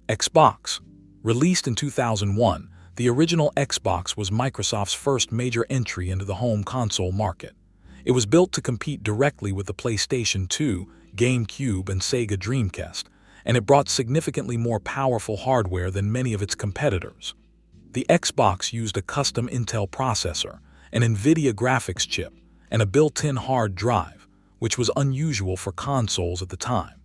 Xbox. Released in 2001, the original Xbox was Microsoft's first major entry into the home console market. It was built to compete directly with the PlayStation 2, GameCube, and Sega Dreamcast, and it brought significantly more powerful hardware than many of its competitors. The Xbox used a custom Intel processor, an NVIDIA graphics chip, and a built-in hard drive, which was unusual for consoles at the time.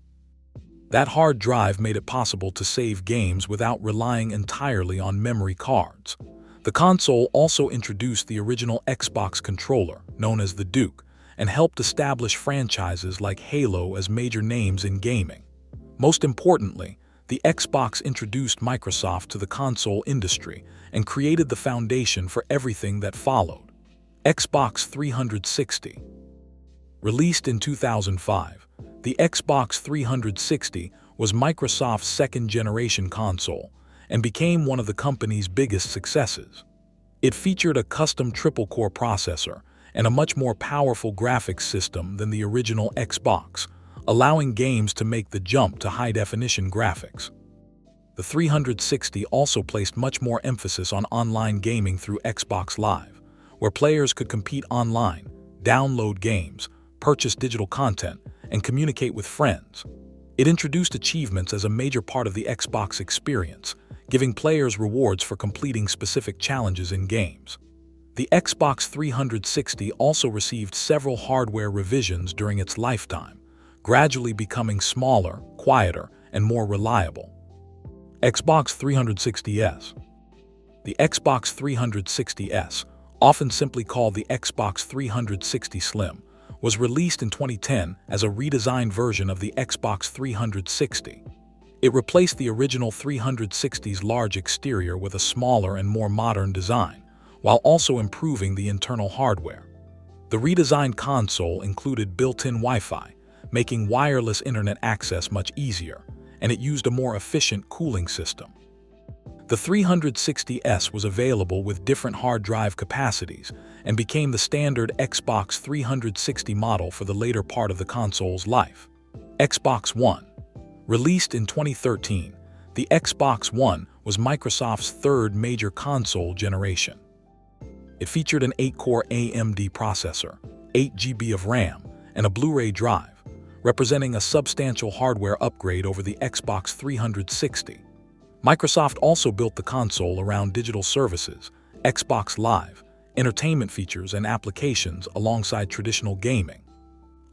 That hard drive made it possible to save games without relying entirely on memory cards. The console also introduced the original Xbox controller, known as the Duke, and helped establish franchises like Halo as major names in gaming. Most importantly, the Xbox introduced Microsoft to the console industry and created the foundation for everything that followed. Xbox 360. Released in 2005, the Xbox 360 was Microsoft's second-generation console and became one of the company's biggest successes. It featured a custom triple-core processor and a much more powerful graphics system than the original Xbox, allowing games to make the jump to high-definition graphics. The 360 also placed much more emphasis on online gaming through Xbox Live, where players could compete online, download games, purchase digital content, and communicate with friends. It introduced achievements as a major part of the Xbox experience, giving players rewards for completing specific challenges in games. The Xbox 360 also received several hardware revisions during its lifetime, gradually becoming smaller, quieter, and more reliable. Xbox 360S. The Xbox 360S, often simply called the Xbox 360 Slim, was released in 2010 as a redesigned version of the Xbox 360. It replaced the original 360's large exterior with a smaller and more modern design, while also improving the internal hardware. The redesigned console included built-in Wi-Fi, making wireless internet access much easier, and it used a more efficient cooling system. The 360S was available with different hard drive capacities and became the standard Xbox 360 model for the later part of the console's life. Xbox One. Released in 2013, the Xbox One was Microsoft's third major console generation. It featured an 8-core AMD processor, 8 GB of RAM, and a Blu-ray drive, representing a substantial hardware upgrade over the Xbox 360. Microsoft also built the console around digital services, Xbox Live, entertainment features, and applications alongside traditional gaming.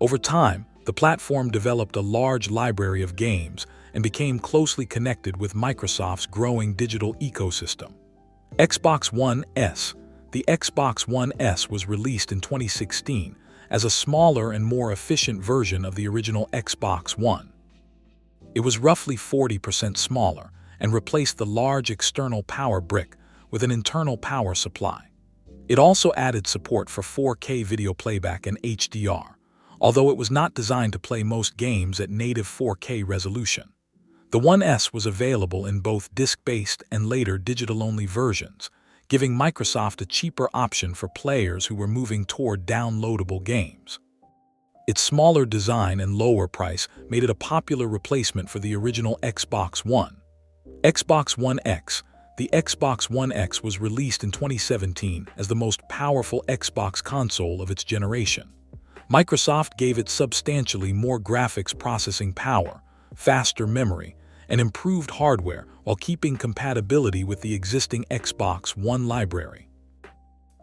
Over time, the platform developed a large library of games and became closely connected with Microsoft's growing digital ecosystem. Xbox One S. The Xbox One S was released in 2016 as a smaller and more efficient version of the original Xbox One. It was roughly 40% smaller and replaced the large external power brick with an internal power supply. It also added support for 4K video playback and HDR, although it was not designed to play most games at native 4K resolution. The One S was available in both disc-based and later digital-only versions, giving Microsoft a cheaper option for players who were moving toward downloadable games. Its smaller design and lower price made it a popular replacement for the original Xbox One. Xbox One X. The Xbox One X was released in 2017 as the most powerful Xbox console of its generation. Microsoft gave it substantially more graphics processing power, faster memory, and improved hardware while keeping compatibility with the existing Xbox One library.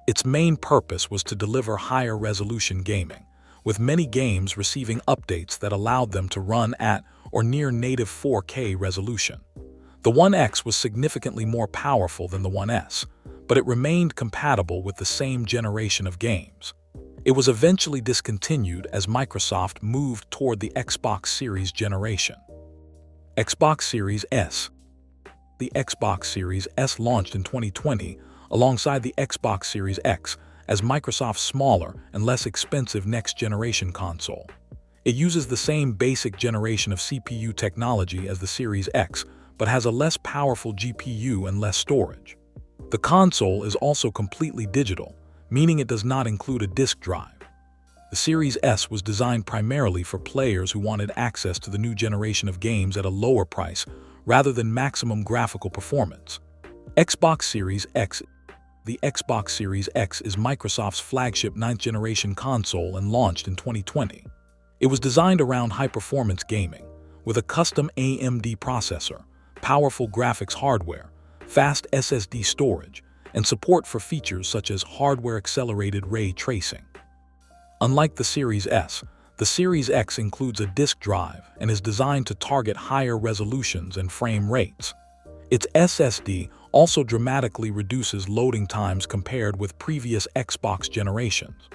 Its main purpose was to deliver higher resolution gaming, with many games receiving updates that allowed them to run at or near native 4K resolution. The One X was significantly more powerful than the One S, but it remained compatible with the same generation of games. It was eventually discontinued as Microsoft moved toward the Xbox Series generation. Xbox Series S. The Xbox Series S launched in 2020 alongside the Xbox Series X as Microsoft's smaller and less expensive next-generation console. It uses the same basic generation of CPU technology as the Series X, but has a less powerful GPU and less storage. The console is also completely digital, meaning it does not include a disk drive. The Series S was designed primarily for players who wanted access to the new generation of games at a lower price rather than maximum graphical performance. Xbox Series X. The Xbox Series X is Microsoft's flagship ninth-generation console and launched in 2020. It was designed around high-performance gaming, with a custom AMD processor, powerful graphics hardware, fast SSD storage, and support for features such as hardware-accelerated ray tracing. Unlike the Series S, the Series X includes a disk drive and is designed to target higher resolutions and frame rates. Its SSD also dramatically reduces loading times compared with previous Xbox generations.